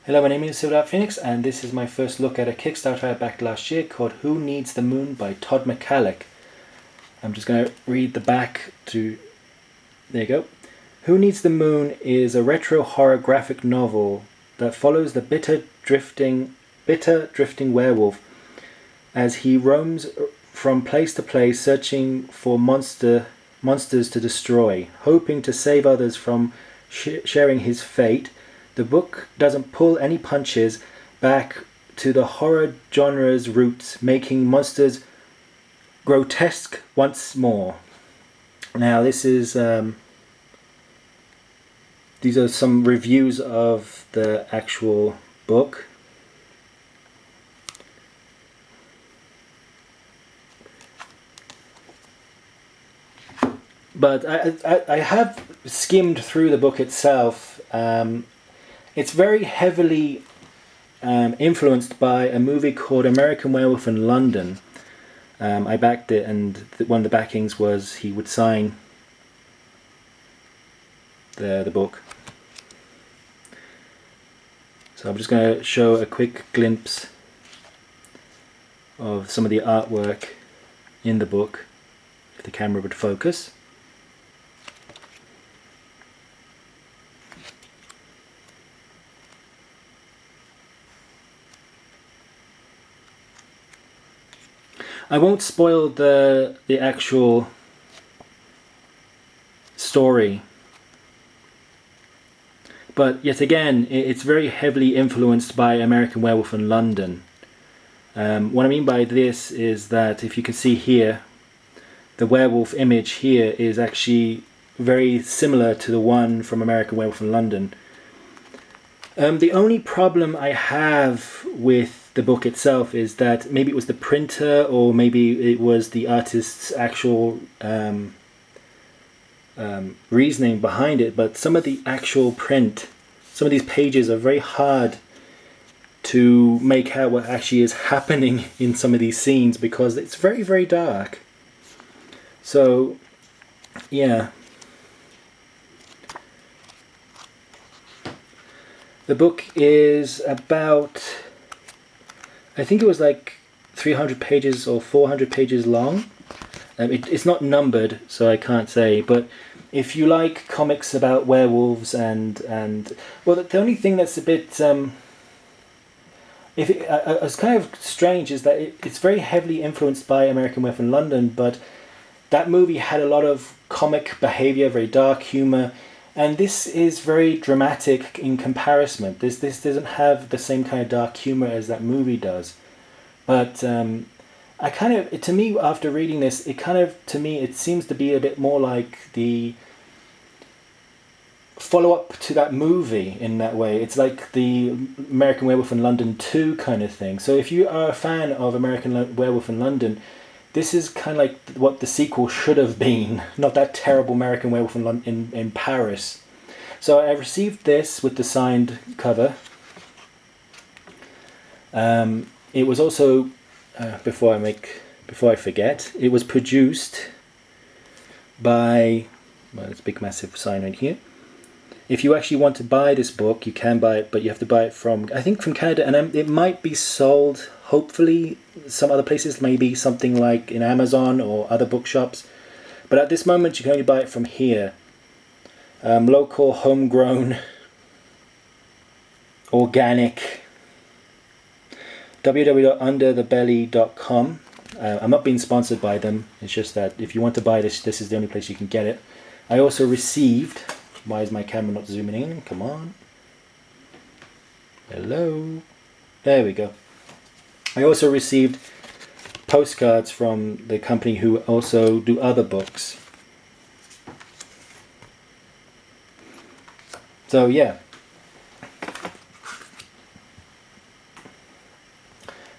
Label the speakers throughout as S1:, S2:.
S1: Hello, my name is SilverDarkPhoenix, and this is my first look at a Kickstarter I backed last year called Who Needs the Moon by Todd McCullough. I'm just going to read the back to... There you go. Who Needs the Moon is a retro horror graphic novel that follows the bitter drifting werewolf as he roams from place to place searching for monsters to destroy, hoping to save others from sharing his fate. The book doesn't pull any punches back to the horror genre's roots, making monsters grotesque once more. Now this is these are some reviews of the actual book. But I have skimmed through the book itself. It's very heavily influenced by a movie called American Werewolf in London. I backed it, and one of the backings was he would sign the book. So I'm just going to show a quick glimpse of some of the artwork in the book, if the camera would focus. I won't spoil the actual story, but yet again it's very heavily influenced by American Werewolf in London. What I mean by this is that if you can see here, the werewolf image here is actually very similar to the one from American Werewolf in London. The only problem I have with the book itself is that maybe it was the printer, or maybe it was the artist's actual reasoning behind it, but some of the actual print, some of these pages are very hard to make out what actually is happening in some of these scenes, because it's very, very dark. So yeah, the book is about, I think it was like 300 pages or 400 pages long. It's not numbered, so I can't say, but if you like comics about werewolves and well, the only thing that's a bit it's kind of strange is that it's very heavily influenced by American Werewolf in London, but that movie had a lot of comic behavior, very dark humor, and this is very dramatic in comparison. This doesn't have the same kind of dark humor as that movie does. But I kind of, to me, after reading this, it seems to be a bit more like the follow-up to that movie in that way. It's like the American Werewolf in London 2 kind of thing. So if you are a fan of American Werewolf in London, this is kind of like what the sequel should have been, not that terrible American Werewolf in Paris. So I received this with the signed cover. It was also, before I forget, it was produced by, well, it's a big massive sign right here. If you actually want to buy this book, you can buy it, but you have to buy it from, I think, from Canada, and it might be sold, hopefully, some other places, maybe something like in Amazon or other bookshops. But at this moment, you can only buy it from here. Local, homegrown, organic, www.underthebelly.com. I'm not being sponsored by them. It's just that if you want to buy this, this is the only place you can get it. I also received... Why is my camera not zooming in? Come on. Hello. There we go. I also received postcards from the company who also do other books. So yeah.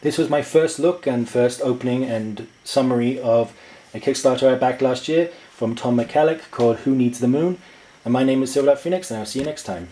S1: This was my first look and first opening and summary of a Kickstarter I backed last year from Tom McCullough called Who Needs the Moon? And my name is SilverDarkPhoenix, and I'll see you next time.